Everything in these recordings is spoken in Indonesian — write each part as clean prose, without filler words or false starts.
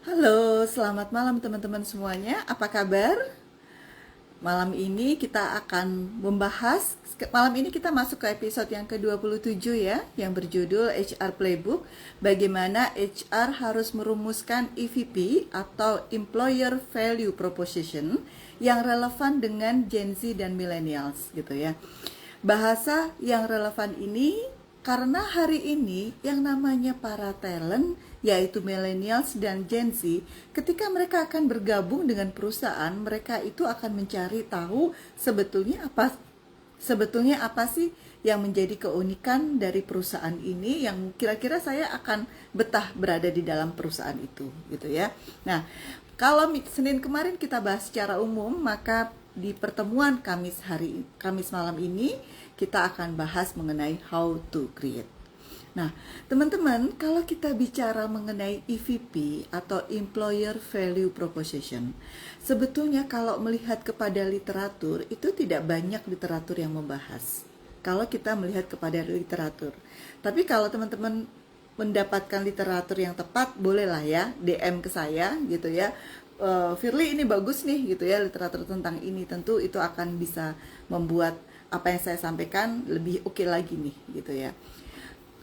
Halo, selamat malam teman-teman semuanya. Apa kabar? Malam ini kita akan membahas, malam ini kita masuk ke episode yang ke-27 ya, yang berjudul HR Playbook, bagaimana HR harus merumuskan EVP atau Employer Value Proposition yang relevan dengan Gen Z dan Millennials gitu ya. Bahasa yang relevan ini karena hari ini yang namanya para talent, yaitu millennials dan Gen Z, ketika mereka akan bergabung dengan perusahaan, mereka itu akan mencari tahu sebetulnya apa sih yang menjadi keunikan dari perusahaan ini yang kira-kira saya akan betah berada di dalam perusahaan itu gitu ya. Nah, kalau Senin kemarin kita bahas secara umum, maka di pertemuan Kamis malam ini kita akan bahas mengenai how to create. Nah, teman-teman, kalau kita bicara mengenai EVP atau Employer Value Proposition, sebetulnya kalau melihat kepada literatur, itu tidak banyak literatur yang membahas. Kalau kita melihat kepada literatur. Tapi kalau teman-teman mendapatkan literatur yang tepat, bolehlah ya DM ke saya gitu ya. Firly ini bagus nih gitu ya, literatur tentang ini, tentu itu akan bisa membuat apa yang saya sampaikan lebih oke lagi nih gitu ya.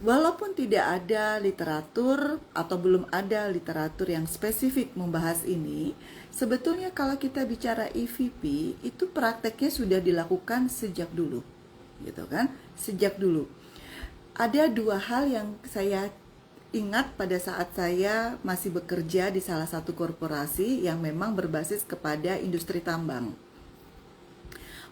Walaupun tidak ada literatur atau belum ada literatur yang spesifik membahas ini, sebetulnya kalau kita bicara EVP itu prakteknya sudah dilakukan sejak dulu, gitu kan? Sejak dulu. Ada dua hal yang saya ingat pada saat saya masih bekerja di salah satu korporasi yang memang berbasis kepada industri tambang.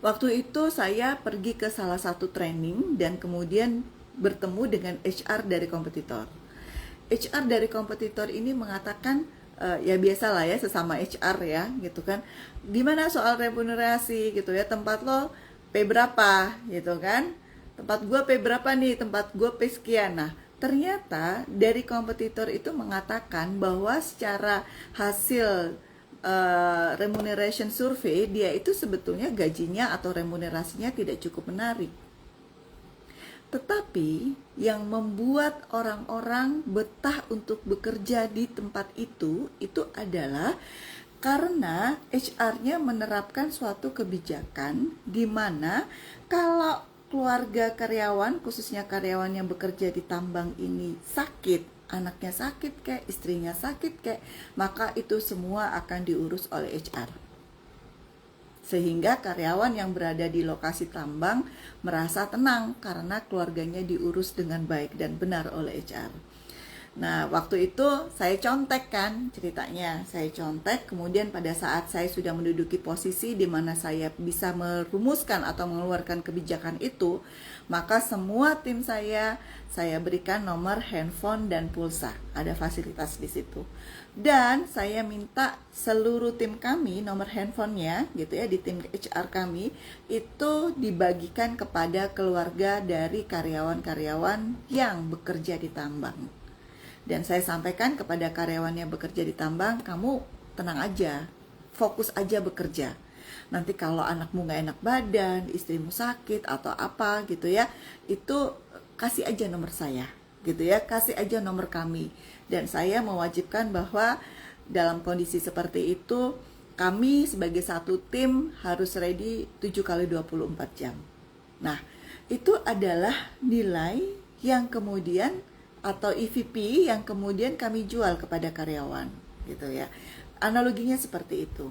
Waktu itu saya pergi ke salah satu training dan kemudian bertemu dengan HR dari kompetitor. HR dari kompetitor ini mengatakan, ya biasalah ya sesama HR ya gitu kan. Gimana soal remunerasi gitu ya, tempat lo P berapa gitu kan. Tempat gue P berapa nih, tempat gue P sekian. Nah, ternyata dari kompetitor itu mengatakan bahwa secara hasil remuneration survey, dia itu sebetulnya gajinya atau remunerasinya tidak cukup menarik. Tetapi yang membuat orang-orang betah untuk bekerja di tempat itu adalah karena HR-nya menerapkan suatu kebijakan di mana kalau keluarga karyawan, khususnya karyawan yang bekerja di tambang ini sakit, anaknya sakit kayak, istrinya sakit kayak, maka itu semua akan diurus oleh HR. Sehingga karyawan yang berada di lokasi tambang merasa tenang karena keluarganya diurus dengan baik dan benar oleh HR. Nah, waktu itu saya contek kan ceritanya. Saya contek, kemudian pada saat saya sudah menduduki posisi di mana saya bisa merumuskan atau mengeluarkan kebijakan itu, maka semua tim saya berikan nomor handphone dan pulsa. Ada fasilitas di situ. Dan saya minta seluruh tim kami nomor handphonenya gitu ya, di tim HR kami itu dibagikan kepada keluarga dari karyawan-karyawan yang bekerja di tambang. Dan saya sampaikan kepada karyawan yang bekerja di tambang, kamu tenang aja, fokus aja bekerja. Nanti kalau anakmu gak enak badan, istrimu sakit atau apa gitu ya, itu kasih aja nomor saya gitu ya, kasih aja nomor kami. Dan saya mewajibkan bahwa dalam kondisi seperti itu, kami sebagai satu tim harus ready 7 kali 24 jam. Nah, itu adalah nilai yang kemudian atau EVP yang kemudian kami jual kepada karyawan gitu ya. Analoginya seperti itu.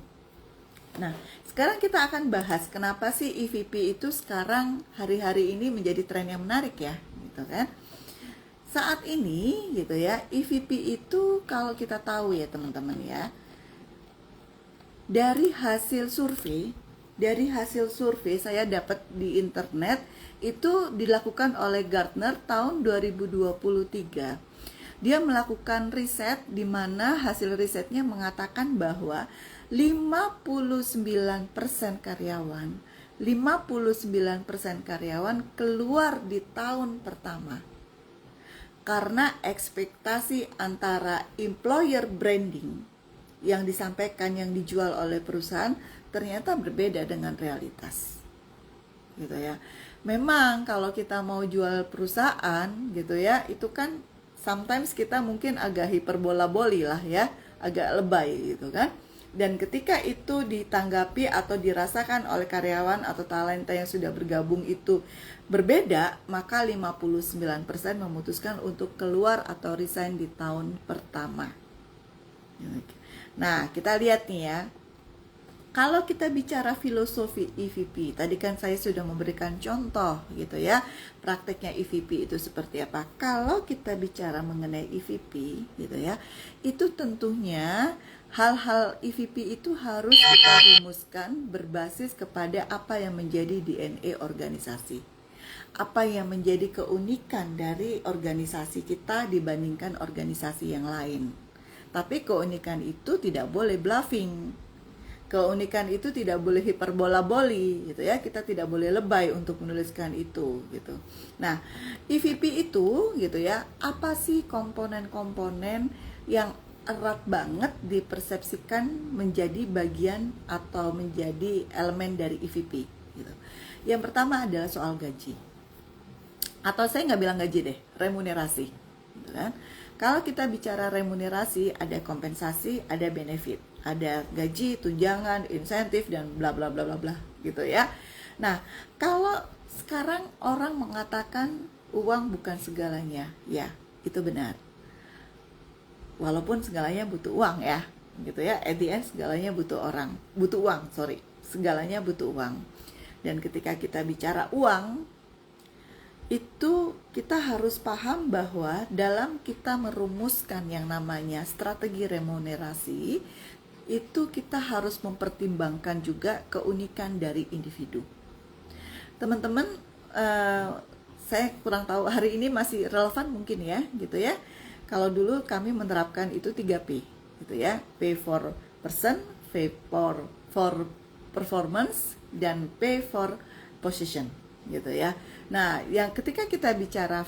Nah, sekarang kita akan bahas kenapa sih EVP itu sekarang hari-hari ini menjadi tren yang menarik ya, gitu kan. Saat ini gitu ya, EVP itu kalau kita tahu ya teman-teman ya, dari hasil survei saya dapat di internet itu dilakukan oleh Gartner tahun 2023. Dia melakukan riset di mana hasil risetnya mengatakan bahwa 59% karyawan keluar di tahun pertama karena ekspektasi antara employer branding yang disampaikan, yang dijual oleh perusahaan ternyata berbeda dengan realitas gitu ya. Memang kalau kita mau jual perusahaan gitu ya, itu kan sometimes kita mungkin agak hiperbola-boli lah ya, agak lebay gitu kan. Dan ketika itu ditanggapi atau dirasakan oleh karyawan atau talenta yang sudah bergabung itu berbeda, maka 59% memutuskan untuk keluar atau resign di tahun pertama. Nah, kita lihat nih ya. Kalau kita bicara filosofi EVP, tadi kan saya sudah memberikan contoh gitu ya, prakteknya EVP itu seperti apa. Kalau kita bicara mengenai EVP gitu ya, itu tentunya hal-hal EVP itu harus kita rumuskan berbasis kepada apa yang menjadi DNA organisasi. Apa yang menjadi keunikan dari organisasi kita dibandingkan organisasi yang lain. Tapi keunikan itu tidak boleh bluffing. Keunikan itu tidak boleh hiperbola-boli gitu ya. Kita tidak boleh lebay untuk menuliskan itu gitu. Nah, EVP itu gitu ya, apa sih komponen-komponen yang erat banget dipersepsikan menjadi bagian atau menjadi elemen dari EVP gitu. Yang pertama adalah soal gaji. Atau saya nggak bilang gaji deh, remunerasi gitu kan. Kalau kita bicara remunerasi, ada kompensasi, ada benefit, ada gaji, tunjangan, insentif, dan bla bla bla bla bla gitu ya. Nah, kalau sekarang orang mengatakan uang bukan segalanya, ya itu benar. Walaupun segalanya butuh uang ya, gitu ya. At the end segalanya butuh uang, segalanya butuh uang. Dan ketika kita bicara uang, itu kita harus paham bahwa dalam kita merumuskan yang namanya strategi remunerasi, itu kita harus mempertimbangkan juga keunikan dari individu. Teman-teman, saya kurang tahu hari ini masih relevan mungkin ya, gitu ya. Kalau dulu kami menerapkan itu 3P, gitu ya. P for person, P for performance, dan P for position, gitu ya. Nah, yang ketika kita bicara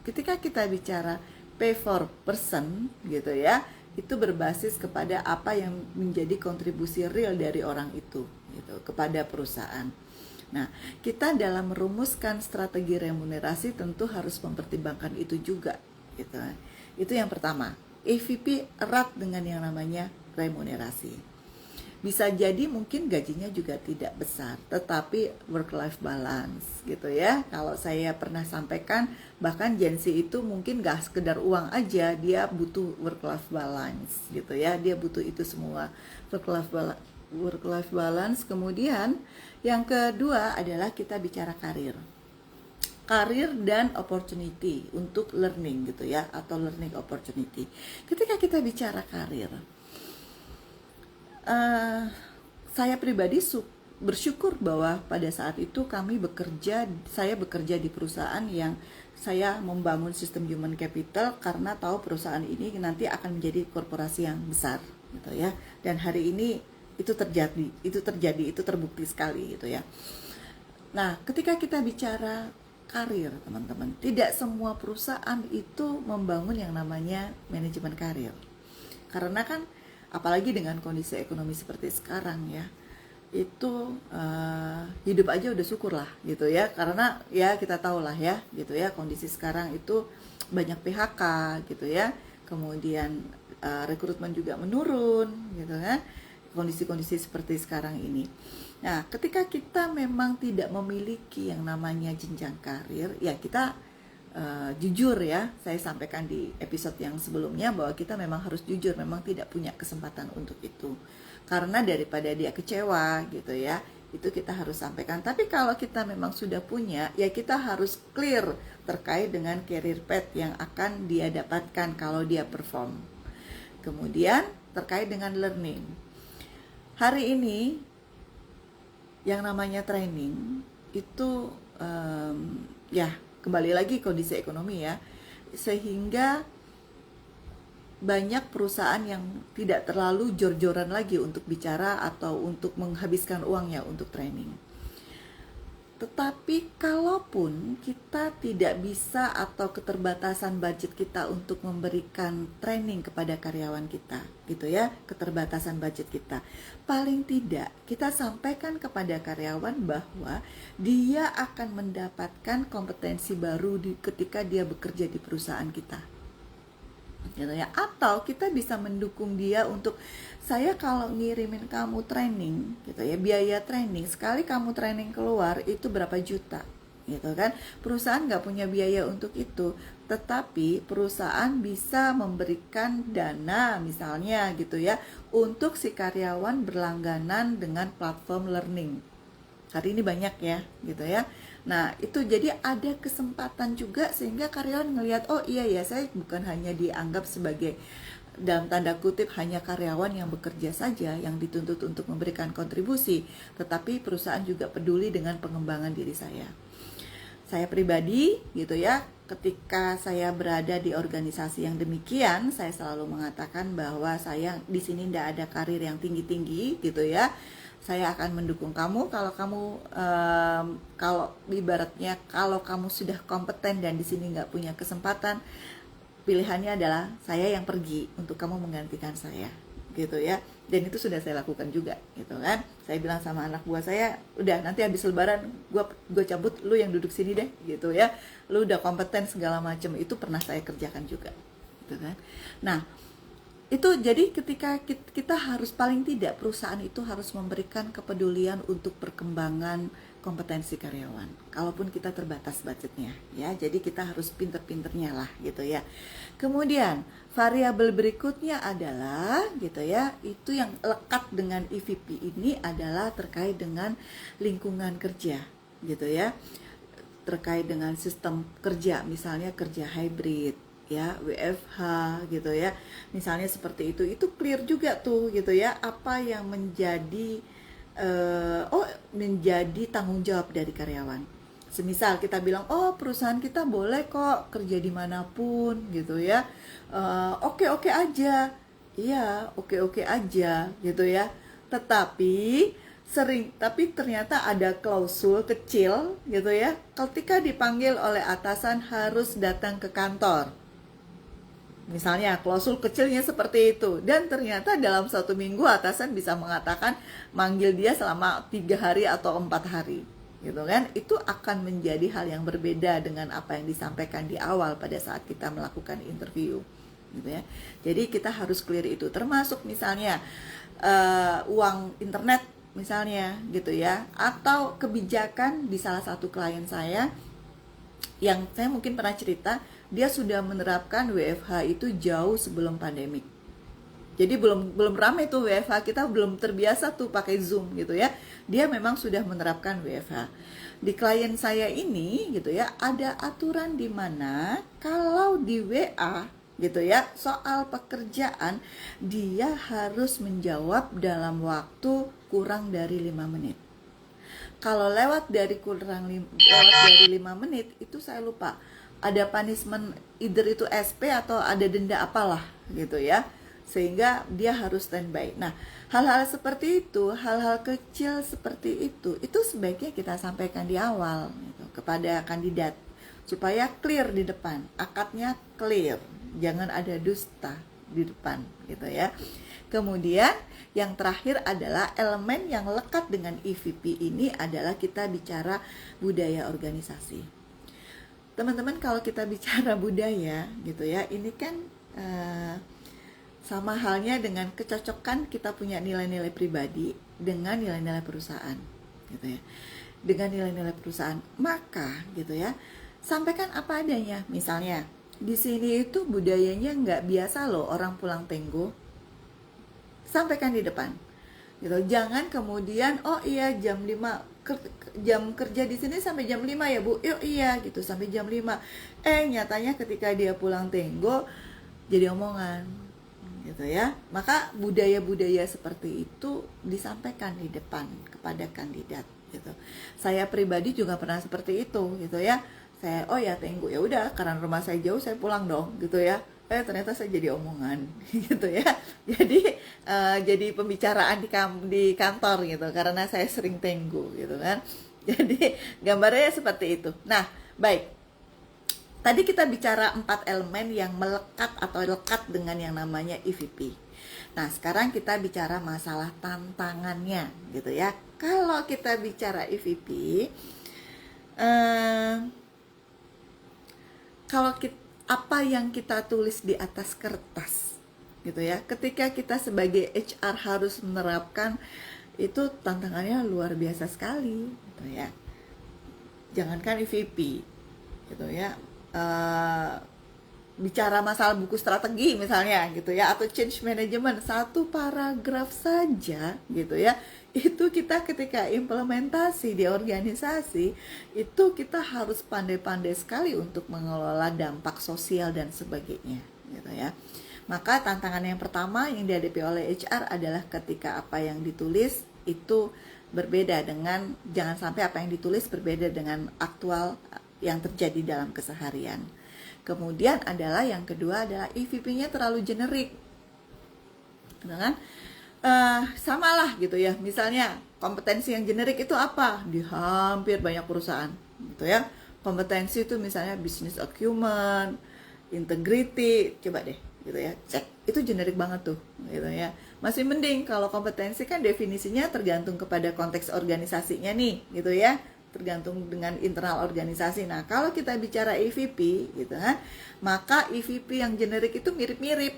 ketika kita bicara P for person gitu ya, itu berbasis kepada apa yang menjadi kontribusi real dari orang itu gitu kepada perusahaan. Nah, kita dalam merumuskan strategi remunerasi tentu harus mempertimbangkan itu juga gitu. Itu yang pertama. EVP erat dengan yang namanya remunerasi. Bisa jadi mungkin gajinya juga tidak besar, tetapi work-life balance gitu ya. Kalau saya pernah sampaikan, bahkan Gen Z itu mungkin gak sekedar uang aja, dia butuh work-life balance gitu ya. Dia butuh itu semua, work-life balance. Kemudian yang kedua adalah kita bicara karir dan opportunity untuk learning gitu ya, atau learning opportunity. Ketika kita bicara karir, saya pribadi bersyukur bahwa pada saat itu saya bekerja di perusahaan yang saya membangun sistem human capital karena tahu perusahaan ini nanti akan menjadi korporasi yang besar gitu ya. Dan hari ini itu terbukti sekali gitu ya. Nah, ketika kita bicara karir, teman-teman, tidak semua perusahaan itu membangun yang namanya manajemen karir. Karena kan apalagi dengan kondisi ekonomi seperti sekarang ya, itu hidup aja udah syukur lah gitu ya, karena ya kita tahu lah ya gitu ya, kondisi sekarang itu banyak PHK gitu ya, kemudian rekrutmen juga menurun gitu kan, kondisi-kondisi seperti sekarang ini. Nah, ketika kita memang tidak memiliki yang namanya jenjang karir, ya kita jujur ya, saya sampaikan di episode yang sebelumnya bahwa kita memang harus jujur, memang tidak punya kesempatan untuk itu. Karena daripada dia kecewa gitu ya, itu kita harus sampaikan. Tapi kalau kita memang sudah punya, ya kita harus clear terkait dengan career path yang akan dia dapatkan kalau dia perform. Kemudian terkait dengan learning. Hari ini yang namanya training itu ya kembali lagi kondisi ekonomi ya, sehingga banyak perusahaan yang tidak terlalu jor-joran lagi untuk bicara atau untuk menghabiskan uangnya untuk training. Tetapi kalaupun kita tidak bisa atau keterbatasan budget kita untuk memberikan training kepada karyawan kita gitu ya, keterbatasan budget kita, paling tidak kita sampaikan kepada karyawan bahwa dia akan mendapatkan kompetensi baru ketika dia bekerja di perusahaan kita. gitu ya. Atau kita bisa mendukung dia untuk, saya kalau ngirimin kamu training gitu ya, biaya training sekali kamu training keluar itu berapa juta gitu kan. Perusahaan nggak punya biaya untuk itu, tetapi perusahaan bisa memberikan dana misalnya gitu ya untuk si karyawan berlangganan dengan platform learning. Hari ini banyak ya gitu ya. Nah itu jadi ada kesempatan juga sehingga karyawan ngelihat, oh iya ya, saya bukan hanya dianggap sebagai dalam tanda kutip hanya karyawan yang bekerja saja yang dituntut untuk memberikan kontribusi, tetapi perusahaan juga peduli dengan pengembangan diri saya. Saya pribadi gitu ya, ketika saya berada di organisasi yang demikian, saya selalu mengatakan bahwa saya di sini tidak ada karir yang tinggi-tinggi gitu ya. Saya akan mendukung kamu kalau kamu kalau ibaratnya kalau kamu sudah kompeten dan di sini nggak punya kesempatan, pilihannya adalah saya yang pergi untuk kamu menggantikan saya gitu ya. Dan itu sudah saya lakukan juga gitu kan. Saya bilang sama anak buah saya, udah nanti habis lebaran gue cabut, lu yang duduk sini deh gitu ya, lu udah kompeten segala macam. Itu pernah saya kerjakan juga gitu kan. Nah itu jadi ketika kita harus, paling tidak perusahaan itu harus memberikan kepedulian untuk perkembangan kompetensi karyawan, kalaupun kita terbatas budgetnya ya. Jadi kita harus pinter-pinternya lah gitu ya. Kemudian variabel berikutnya adalah gitu ya, itu yang lekat dengan EVP ini adalah terkait dengan lingkungan kerja gitu ya, terkait dengan sistem kerja, misalnya kerja hybrid ya, WFH gitu ya, misalnya seperti itu clear juga tuh gitu ya, apa yang menjadi menjadi tanggung jawab dari karyawan. Semisal kita bilang, oh perusahaan kita boleh kok kerja dimanapun gitu ya, oke aja, iya oke aja gitu ya, tapi ternyata ada klausul kecil gitu ya, ketika dipanggil oleh atasan harus datang ke kantor. Misalnya klausul kecilnya seperti itu, dan ternyata dalam 1 minggu atasan bisa mengatakan manggil dia selama 3 hari atau 4 hari gitu kan. Itu akan menjadi hal yang berbeda dengan apa yang disampaikan di awal pada saat kita melakukan interview gitu ya. Jadi kita harus clear itu, termasuk misalnya uang internet misalnya gitu ya, atau kebijakan di salah satu klien saya yang saya mungkin pernah cerita, dia sudah menerapkan WFH itu jauh sebelum pandemik. Jadi belum ramai tuh WFH, kita belum terbiasa tuh pakai Zoom gitu ya. Dia memang sudah menerapkan WFH. Di klien saya ini gitu ya, ada aturan di mana kalau di WA gitu ya, soal pekerjaan dia harus menjawab dalam waktu kurang dari 5 menit. Kalau lewat dari 5 menit itu saya lupa, ada punishment, either itu SP atau ada denda apalah gitu ya, sehingga dia harus standby. Nah hal-hal seperti itu, hal-hal kecil seperti itu sebaiknya kita sampaikan di awal gitu, kepada kandidat supaya clear di depan, akadnya clear, jangan ada dusta di depan gitu ya. Kemudian yang terakhir adalah elemen yang lekat dengan EVP ini adalah kita bicara budaya organisasi. Teman-teman, kalau kita bicara budaya gitu ya, ini kan sama halnya dengan kecocokan kita punya nilai-nilai pribadi dengan nilai-nilai perusahaan gitu ya. Dengan nilai-nilai perusahaan, maka gitu ya, sampaikan apa adanya. Misalnya di sini itu budayanya nggak biasa loh orang pulang tenggo, sampaikan di depan gitu. Jangan kemudian, oh iya jam 5 jam kerja di sini sampai jam 5 ya Bu. Yuk iya gitu, sampai jam 5. Nyatanya ketika dia pulang tenggo jadi omongan gitu ya. Maka budaya-budaya seperti itu disampaikan di depan kepada kandidat gitu. Saya pribadi juga pernah seperti itu gitu ya. Saya, oh ya tenggo, ya udah karena rumah saya jauh saya pulang dong gitu ya. Ternyata saya jadi omongan gitu ya. Jadi pembicaraan di kantor gitu karena saya sering tenggo gitu kan. Jadi gambarnya seperti itu. Nah, baik. Tadi kita bicara 4 elemen yang melekat atau lekat dengan yang namanya EVP. Nah, sekarang kita bicara masalah tantangannya gitu ya. Kalau kita bicara EVP, kalau apa yang kita tulis di atas kertas, gitu ya. Ketika kita sebagai HR harus menerapkan itu, tantangannya luar biasa sekali, gitu ya. Jangankan EVP, gitu ya, bicara masalah buku strategi misalnya, gitu ya, atau change management, satu paragraf saja, gitu ya, itu kita ketika implementasi di organisasi itu kita harus pandai-pandai sekali untuk mengelola dampak sosial dan sebagainya, gitu ya. Maka tantangan yang pertama yang dihadapi oleh HR adalah ketika apa yang ditulis itu berbeda dengan, jangan sampai apa yang ditulis berbeda dengan aktual yang terjadi dalam keseharian. Kemudian adalah yang kedua adalah EVP-nya terlalu generik, dengan samalah gitu ya. Misalnya kompetensi yang generik itu apa di hampir banyak perusahaan, gitu ya. Kompetensi itu misalnya business acumen, integrity, coba deh gitu ya, cek, itu generik banget tuh, gitu ya. Masih mending kalau kompetensi kan definisinya tergantung kepada konteks organisasinya nih, gitu ya, tergantung dengan internal organisasi. Nah, kalau kita bicara EVP gitu kan, maka EVP yang generik itu mirip-mirip.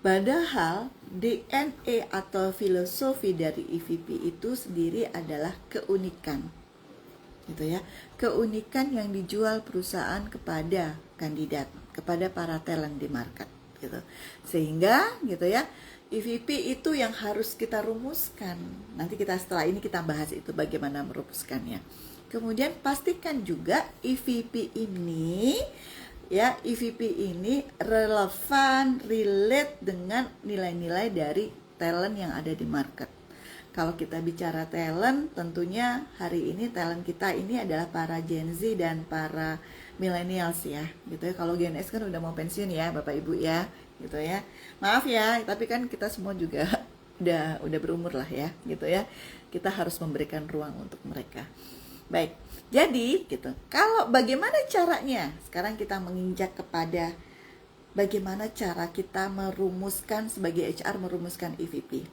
Padahal DNA atau filosofi dari EVP itu sendiri adalah keunikan, gitu ya. Keunikan yang dijual perusahaan kepada kandidat, kepada para talent di market, gitu. Sehingga gitu ya, EVP itu yang harus kita rumuskan. Nanti kita setelah ini kita bahas itu bagaimana merumuskannya. Kemudian pastikan juga EVP ini ya, EVP ini relevan, relate dengan nilai-nilai dari talent yang ada di market. Kalau kita bicara talent, tentunya hari ini talent kita ini adalah para Gen Z dan para millennials ya, gitu ya. Kalau Gen S kan udah mau pensiun ya, Bapak Ibu ya, gitu ya. Maaf ya, tapi kan kita semua juga udah berumur lah ya, gitu ya. Kita harus memberikan ruang untuk mereka. Baik, jadi gitu. Kalau bagaimana caranya? Sekarang kita menginjak kepada bagaimana cara kita merumuskan, sebagai HR merumuskan EVP.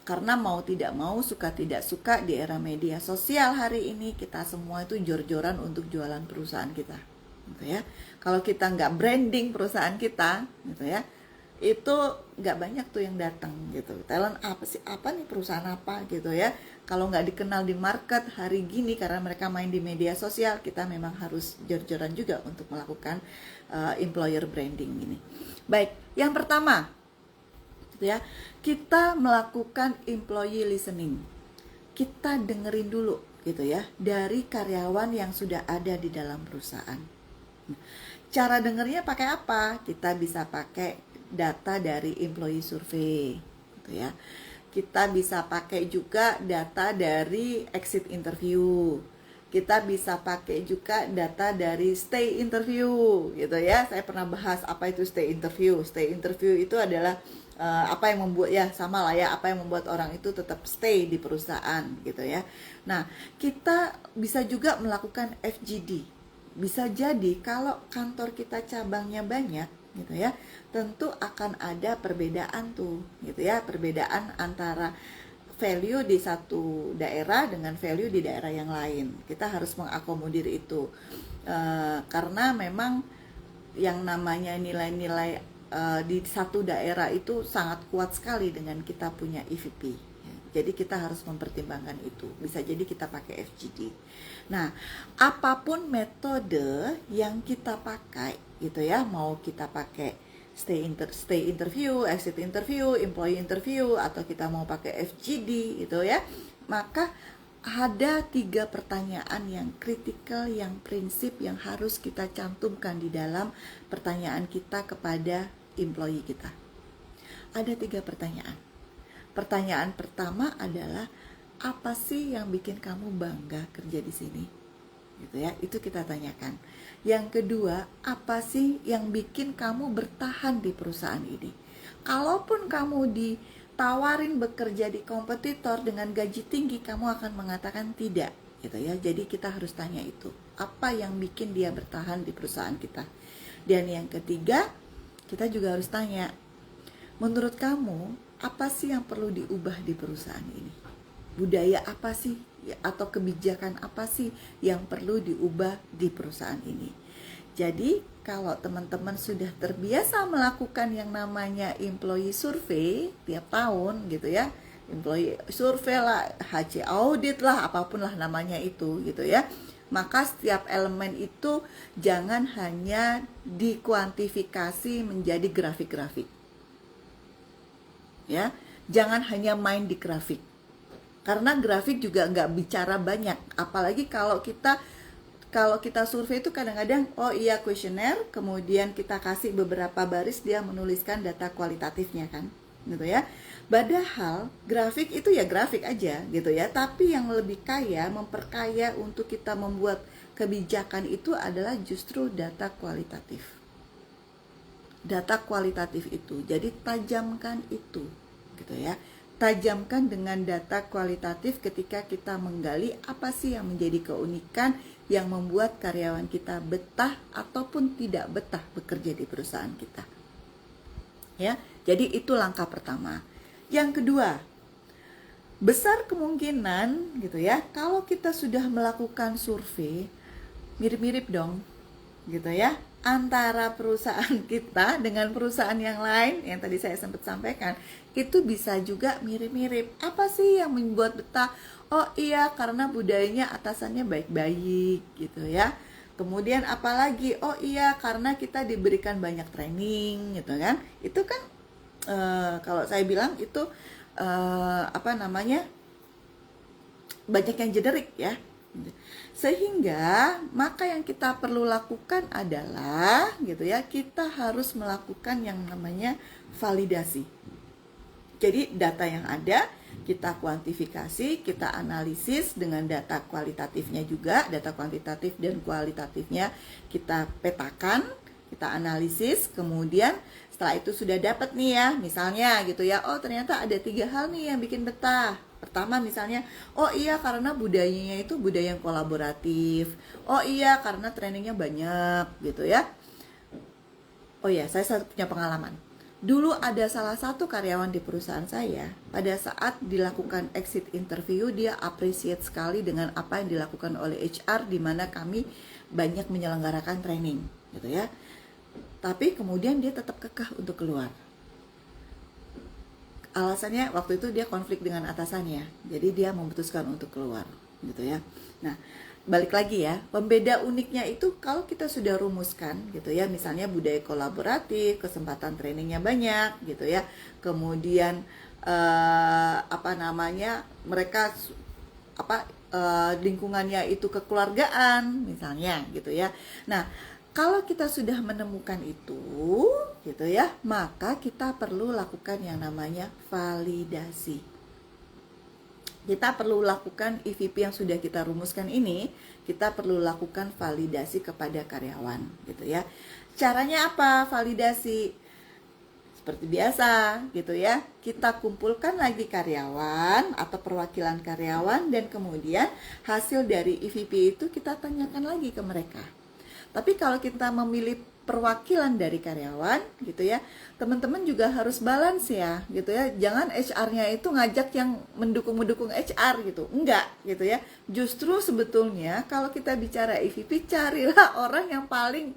Karena mau tidak mau, suka tidak suka, di era media sosial hari ini kita semua itu jor-joran untuk jualan perusahaan kita, gitu ya. Kalau kita nggak branding perusahaan kita, gitu ya, itu nggak banyak tuh yang datang, gitu. Talent apa sih, apa nih perusahaan apa, gitu ya. Kalau nggak dikenal di market hari gini karena mereka main di media sosial, kita memang harus jor-joran juga untuk melakukan employer branding ini. Baik, yang pertama, gitu ya, kita melakukan employee listening. Kita dengerin dulu, gitu ya, dari karyawan yang sudah ada di dalam perusahaan. Cara dengernya pakai apa? Kita bisa pakai data dari employee survey, gitu ya. Kita bisa pakai juga data dari exit interview. Kita bisa pakai juga data dari stay interview, gitu ya. Saya pernah bahas apa itu stay interview. Stay interview itu adalah apa yang membuat, ya sama lah ya, apa yang membuat orang itu tetap stay di perusahaan, gitu ya. Nah, kita bisa juga melakukan FGD. Bisa jadi kalau kantor kita cabangnya banyak, gitu ya, tentu akan ada perbedaan tuh, gitu ya, perbedaan antara value di satu daerah dengan value di daerah yang lain. Kita harus mengakomodir itu karena memang yang namanya nilai-nilai di satu daerah itu sangat kuat sekali dengan kita punya EVP. Jadi kita harus mempertimbangkan itu. Bisa jadi kita pakai FGD. Nah, apapun metode yang kita pakai, gitu ya, mau kita pakai stay interview, exit interview, employee interview, atau kita mau pakai FGD, gitu ya, maka ada 3 pertanyaan yang kritikal, yang prinsip, yang harus kita cantumkan di dalam pertanyaan kita kepada employee kita. Ada 3 pertanyaan. Pertanyaan pertama adalah, apa sih yang bikin kamu bangga kerja di sini? Gitu ya, itu kita tanyakan. Yang kedua, apa sih yang bikin kamu bertahan di perusahaan ini? Kalaupun kamu ditawarin bekerja di kompetitor dengan gaji tinggi, kamu akan mengatakan tidak, gitu ya. Jadi kita harus tanya itu, apa yang bikin dia bertahan di perusahaan kita. Dan yang ketiga, kita juga harus tanya, menurut kamu apa sih yang perlu diubah di perusahaan ini? Budaya apa sih atau kebijakan apa sih yang perlu diubah di perusahaan ini? Jadi kalau teman-teman sudah terbiasa melakukan yang namanya employee survey tiap tahun gitu ya, employee survey lah, HC audit lah, apapun lah namanya itu gitu ya, maka setiap elemen itu jangan hanya dikuantifikasi menjadi grafik-grafik ya, jangan hanya main di grafik, karena grafik juga nggak bicara banyak, apalagi kalau kita survei itu kadang-kadang oh iya kuesioner, kemudian kita kasih beberapa baris dia menuliskan data kualitatifnya kan, gitu ya. Padahal grafik itu ya grafik aja gitu ya, tapi yang lebih kaya, memperkaya untuk kita membuat kebijakan itu adalah justru data kualitatif. Data kualitatif itu, jadi tajamkan itu gitu ya. Tajamkan dengan data kualitatif ketika kita menggali apa sih yang menjadi keunikan yang membuat karyawan kita betah ataupun tidak betah bekerja di perusahaan kita. Ya, jadi itu langkah pertama. Yang kedua, besar kemungkinan gitu ya, kalau kita sudah melakukan survei, mirip-mirip dong gitu ya, antara perusahaan kita dengan perusahaan yang lain yang tadi saya sempat sampaikan, itu bisa juga mirip-mirip. Apa sih yang membuat betah? Oh iya, karena budayanya atasannya baik-baik gitu ya. Kemudian apalagi? Oh iya, karena kita diberikan banyak training gitu kan. Itu kan kalau saya bilang itu banyak yang generik ya. Sehingga maka yang kita perlu lakukan adalah gitu ya, kita harus melakukan yang namanya validasi. Jadi data yang ada kita kuantifikasi, kita analisis dengan data kualitatifnya juga, data kuantitatif dan kualitatifnya kita petakan, kita analisis, kemudian setelah itu sudah dapat nih ya, misalnya gitu ya, oh ternyata ada 3 hal nih yang bikin betah. Pertama misalnya, oh iya karena budayanya itu budaya yang kolaboratif, oh iya karena trainingnya banyak gitu ya. Oh iya, saya punya pengalaman. Dulu ada salah satu karyawan di perusahaan saya, pada saat dilakukan exit interview, dia appreciate sekali dengan apa yang dilakukan oleh HR, di mana kami banyak menyelenggarakan training gitu ya. Tapi kemudian dia tetap kekeh untuk keluar. Alasannya waktu itu dia konflik dengan atasannya, jadi dia memutuskan untuk keluar gitu ya. Nah, balik lagi ya, pembeda uniknya itu kalau kita sudah rumuskan gitu ya, misalnya budaya kolaboratif, kesempatan trainingnya banyak gitu ya, kemudian mereka lingkungannya itu kekeluargaan misalnya gitu ya. Nah, kalau kita sudah menemukan itu gitu ya, maka kita perlu lakukan yang namanya validasi. Kita perlu lakukan EVP yang sudah kita rumuskan ini, kita perlu lakukan validasi kepada karyawan gitu ya. Caranya apa validasi? Seperti biasa gitu ya, kita kumpulkan lagi karyawan atau perwakilan karyawan, dan kemudian hasil dari EVP itu kita tanyakan lagi ke mereka. Tapi kalau kita memilih perwakilan dari karyawan gitu ya, teman-teman juga harus balance ya gitu ya. Jangan HR-nya itu ngajak yang mendukung HR gitu, enggak gitu ya. Justru sebetulnya kalau kita bicara EVP, carilah orang yang paling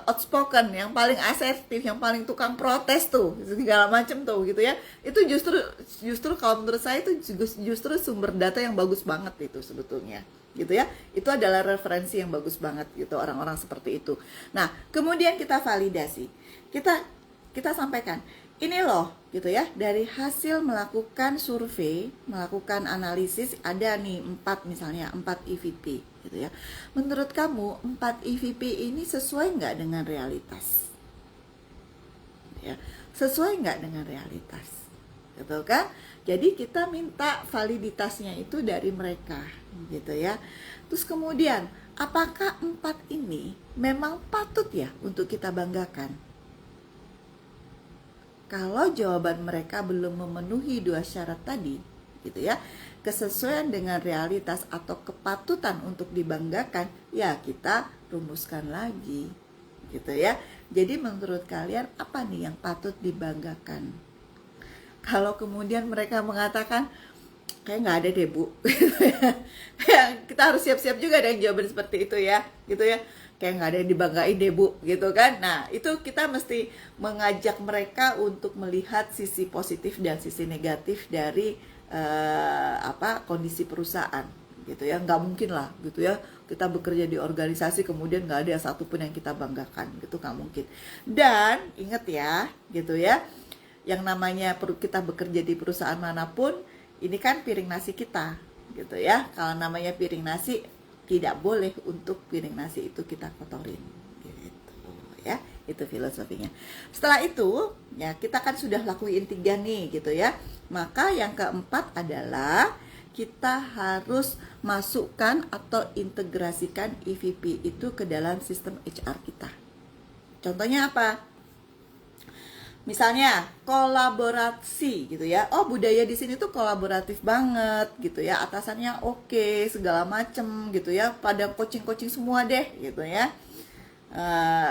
outspoken, yang paling asertif, yang paling tukang protes tuh, segala macam tuh gitu ya. Itu justru kalau menurut saya itu justru sumber data yang bagus banget itu sebetulnya gitu ya. Itu adalah referensi yang bagus banget gitu, orang-orang seperti itu. Nah, kemudian kita validasi, kita sampaikan ini loh gitu ya, dari hasil melakukan survei, melakukan analisis, ada nih 4 EVP gitu ya. Menurut kamu 4 EVP ini sesuai nggak dengan realitas? Ya, sesuai nggak dengan realitas? Gitu kan? Jadi kita minta validitasnya itu dari mereka gitu ya. Terus kemudian, apakah 4 ini memang patut ya untuk kita banggakan? Kalau jawaban mereka belum memenuhi 2 syarat tadi gitu ya, kesesuaian dengan realitas atau kepatutan untuk dibanggakan, ya kita rumuskan lagi gitu ya. Jadi menurut kalian apa nih yang patut dibanggakan? Kalau kemudian mereka mengatakan kayak nggak ada deh Bu, kita harus siap-siap juga dengan jawaban seperti itu ya gitu ya. kayak nggak ada yang dibanggain deh Bu, gitu kan. Nah, itu kita mesti mengajak mereka untuk melihat sisi positif dan sisi negatif dari kondisi perusahaan, gitu ya. Nggak mungkin lah, gitu ya, kita bekerja di organisasi kemudian nggak ada satupun yang kita banggakan, gitu nggak mungkin. Dan ingat ya, gitu ya, yang namanya kita bekerja di perusahaan manapun, ini kan piring nasi kita, gitu ya. Kalau namanya piring nasi, tidak boleh untuk piring nasi itu kita kotorin, gitu ya. Itu filosofinya. Setelah itu ya, kita kan sudah lakuin 3 nih, gitu ya. Maka yang keempat adalah kita harus masukkan atau integrasikan EVP itu ke dalam sistem HR kita. Contohnya apa? Misalnya kolaborasi, gitu ya. Oh, budaya di sini tuh kolaboratif banget, gitu ya. Atasannya oke, segala macem, gitu ya. Pada coaching semua deh, gitu ya.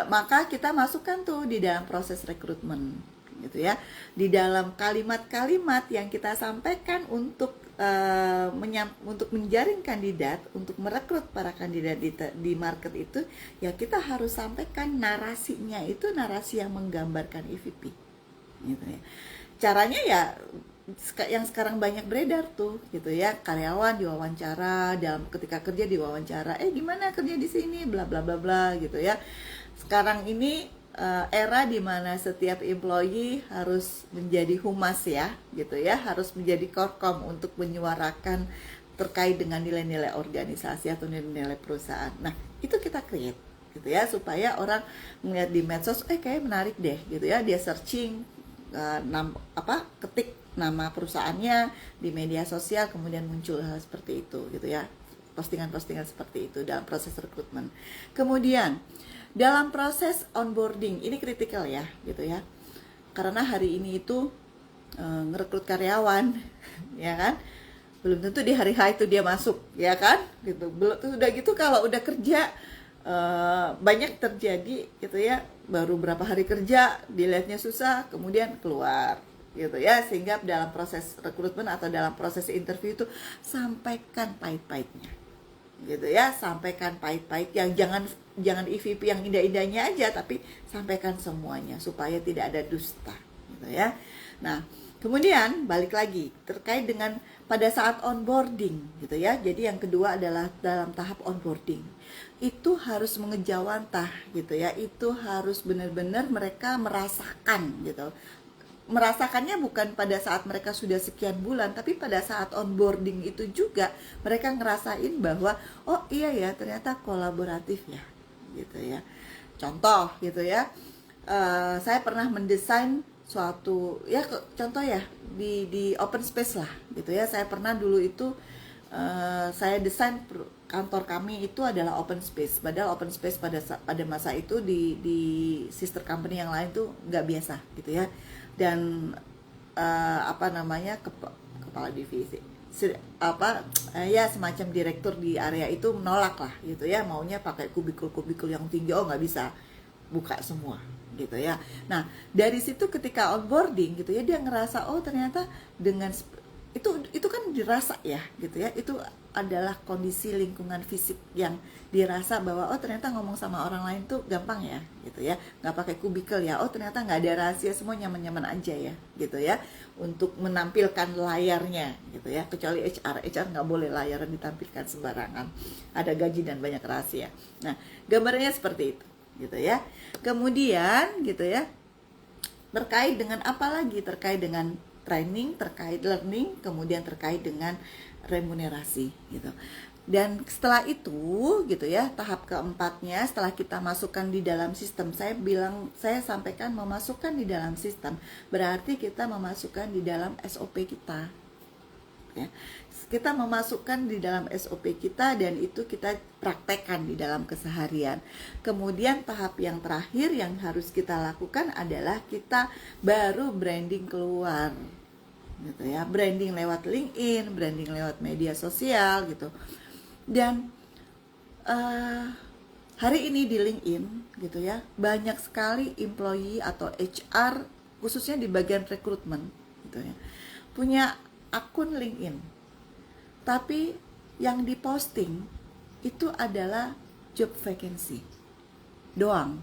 Maka kita masukkan tuh di dalam proses rekrutmen, gitu ya. Di dalam kalimat-kalimat yang kita sampaikan untuk menjaring kandidat, untuk merekrut para kandidat di market itu, ya kita harus sampaikan narasinya itu narasi yang menggambarkan EVP, gitu ya. Caranya ya yang sekarang banyak beredar tuh, gitu ya, karyawan diwawancara, dalam ketika kerja diwawancara, gimana kerja di sini, bla bla bla bla, gitu ya. Sekarang ini era dimana setiap employee harus menjadi humas ya, gitu ya, harus menjadi korkom untuk menyuarakan terkait dengan nilai-nilai organisasi atau nilai-nilai perusahaan. Nah, itu kita create, gitu ya, supaya orang melihat di medsos, kayak menarik deh, gitu ya, dia searching, ketik nama perusahaannya di media sosial, kemudian muncul hal seperti itu, gitu ya, postingan-postingan seperti itu dalam proses rekrutmen. Kemudian dalam proses onboarding, ini kritikal ya, gitu ya, karena hari ini itu ngerekrut karyawan ya kan, belum tentu di hari H itu dia masuk, ya kan, gitu. Belum, udah gitu kalau udah kerja banyak terjadi, gitu ya, baru berapa hari kerja dilihatnya susah, kemudian keluar, gitu ya. Sehingga dalam proses rekrutmen atau dalam proses interview itu sampaikan pahit-pahitnya, gitu ya, sampaikan pahit-pahit, yang jangan EVP yang indah-indahnya aja, tapi sampaikan semuanya supaya tidak ada dusta, gitu ya. Nah, kemudian balik lagi terkait dengan pada saat onboarding, gitu ya. Jadi yang kedua adalah dalam tahap onboarding itu harus mengejawantah, gitu ya, itu harus benar-benar mereka merasakan, gitu. Merasakannya bukan pada saat mereka sudah sekian bulan, tapi pada saat onboarding itu juga mereka ngerasain bahwa oh iya ya, ternyata kolaboratif ya, gitu ya. Contoh, gitu ya, saya pernah mendesain suatu ya, contoh ya, di open space lah, gitu ya. Saya pernah dulu itu saya desain kantor kami itu adalah open space, padahal open space pada masa itu di sister company yang lain tuh nggak biasa, gitu ya. Dan kepala divisi ya semacam direktur di area itu menolak lah, gitu ya, maunya pakai kubikul yang tinggi, nggak bisa buka semua, gitu ya. Nah, dari situ ketika onboarding, gitu ya, dia ngerasa oh ternyata dengan itu kan dirasa ya, gitu ya, itu adalah kondisi lingkungan fisik yang dirasa bahwa oh ternyata ngomong sama orang lain tuh gampang ya, gitu ya, nggak pakai kubikel ya, oh ternyata nggak ada rahasia, semua nyaman-nyaman aja ya, gitu ya, untuk menampilkan layarnya, gitu ya. Kecuali HR nggak boleh layarnya ditampilkan sembarangan, ada gaji dan banyak rahasia. Nah, gambarnya seperti itu, gitu ya. Kemudian, gitu ya, terkait dengan apa lagi? Terkait dengan training, terkait learning, kemudian terkait dengan remunerasi, gitu. Dan setelah itu, gitu ya, tahap keempatnya setelah kita masukkan di dalam sistem, saya sampaikan memasukkan di dalam sistem, berarti kita memasukkan di dalam SOP kita, ya. Kita memasukkan di dalam SOP kita dan itu kita praktekkan di dalam keseharian. Kemudian tahap yang terakhir yang harus kita lakukan adalah kita baru branding keluar, gitu ya, branding lewat LinkedIn, branding lewat media sosial, gitu. Dan hari ini di LinkedIn, gitu ya, banyak sekali employee atau HR khususnya di bagian rekrutmen, gitu ya, punya akun LinkedIn, tapi yang diposting itu adalah job vacancy, doang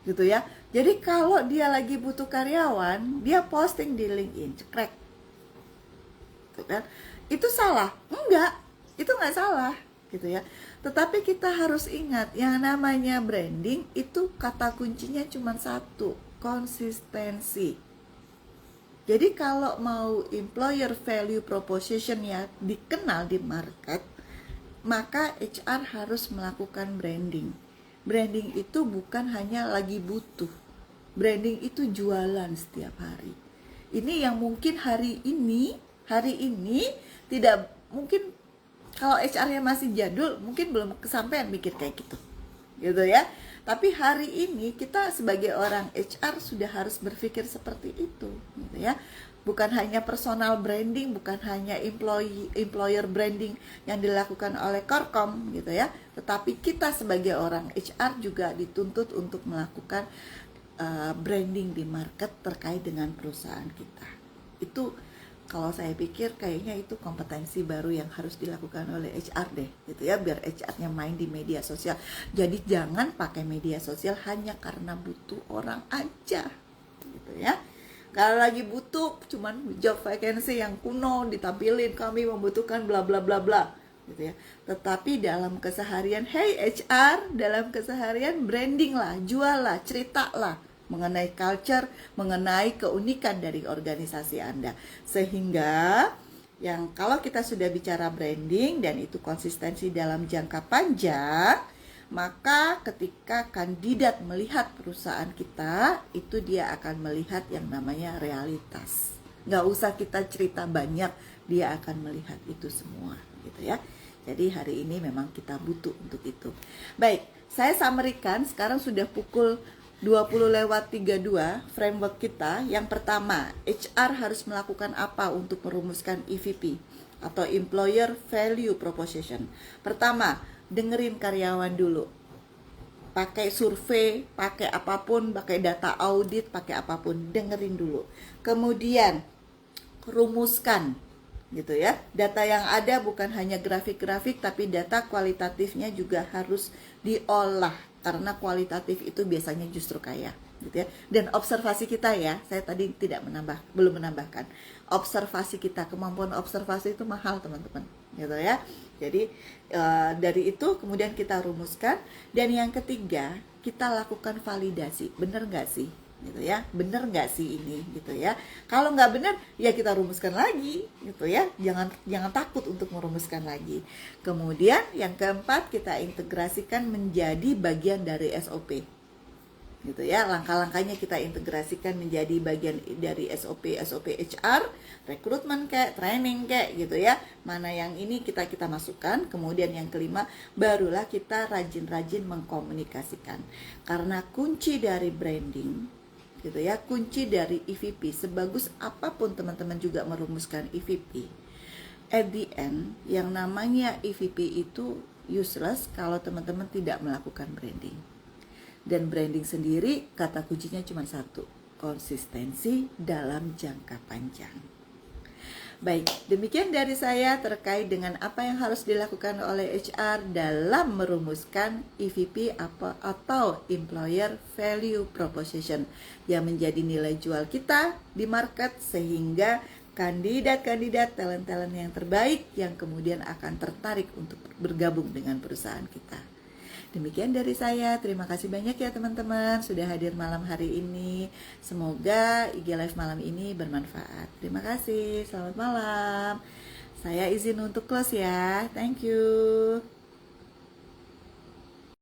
gitu ya. Jadi kalau dia lagi butuh karyawan, dia posting di LinkedIn, cekrek, gitu kan? Itu salah? Enggak, itu nggak salah, gitu ya. Tetapi kita harus ingat, yang namanya branding itu kata kuncinya cuma satu, konsistensi. Jadi kalau mau employer value proposition ya dikenal di market, maka HR harus melakukan branding. Branding itu bukan hanya lagi butuh. Branding itu jualan setiap hari. Ini yang mungkin hari ini tidak mungkin, kalau HR-nya masih jadul mungkin belum kesampaian mikir kayak gitu ya. Tapi hari ini kita sebagai orang HR sudah harus berpikir seperti itu, gitu ya. Bukan hanya personal branding, bukan hanya employer branding yang dilakukan oleh Korkom, gitu ya. Tetapi kita sebagai orang HR juga dituntut untuk melakukan branding di market terkait dengan perusahaan kita. Itu kalau saya pikir kayaknya itu kompetensi baru yang harus dilakukan oleh HR deh, gitu ya, biar HR-nya main di media sosial. Jadi jangan pakai media sosial hanya karena butuh orang aja, gitu ya. Kalau lagi butuh cuman job vacancy yang kuno ditampilin, kami membutuhkan bla bla bla bla, gitu ya. Tetapi dalam keseharian, hey HR, dalam keseharian branding lah, jual lah, cerita lah mengenai culture, mengenai keunikan dari organisasi Anda. Sehingga yang kalau kita sudah bicara branding dan itu konsistensi dalam jangka panjang, maka ketika kandidat melihat perusahaan kita, itu dia akan melihat yang namanya realitas. Nggak usah kita cerita banyak, dia akan melihat itu semua, gitu ya. Jadi hari ini memang kita butuh untuk itu. Baik, saya summary-kan, sekarang sudah pukul 20:32 framework kita. Yang pertama, HR harus melakukan apa untuk merumuskan EVP atau Employer Value Proposition. Pertama, dengerin karyawan dulu. Pakai survei, pakai apapun, pakai data audit, pakai apapun, dengerin dulu. Kemudian rumuskan, gitu ya. Data yang ada bukan hanya grafik-grafik, tapi data kualitatifnya juga harus diolah, karena kualitatif itu biasanya justru kaya, gitu ya. Dan observasi kita ya, saya tadi belum menambahkan. Observasi kita, kemampuan observasi itu mahal teman-teman, gitu ya. Jadi dari itu kemudian kita rumuskan, dan yang ketiga kita lakukan validasi, bener nggak sih, gitu ya, bener nggak sih ini, gitu ya. Kalau nggak bener ya kita rumuskan lagi, gitu ya. Jangan takut untuk merumuskan lagi. Kemudian yang keempat, kita integrasikan menjadi bagian dari SOP, gitu ya. Langkah-langkahnya kita integrasikan menjadi bagian dari SOP HR, rekrutmen kayak, training kayak, gitu ya. Mana yang ini kita masukkan. Kemudian yang kelima, barulah kita rajin-rajin mengkomunikasikan. Karena kunci dari branding, gitu ya, kunci dari EVP, sebagus apapun teman-teman juga merumuskan EVP, at the end yang namanya EVP itu useless kalau teman-teman tidak melakukan branding. Dan branding sendiri kata kuncinya cuma satu, konsistensi dalam jangka panjang. Baik, demikian dari saya terkait dengan apa yang harus dilakukan oleh HR dalam merumuskan EVP atau Employer Value Proposition yang menjadi nilai jual kita di market, sehingga kandidat-kandidat, talent-talent yang terbaik yang kemudian akan tertarik untuk bergabung dengan perusahaan kita. Demikian dari saya, terima kasih banyak ya teman-teman sudah hadir malam hari ini. Semoga IG Live malam ini bermanfaat. Terima kasih, selamat malam. Saya izin untuk close ya, thank you.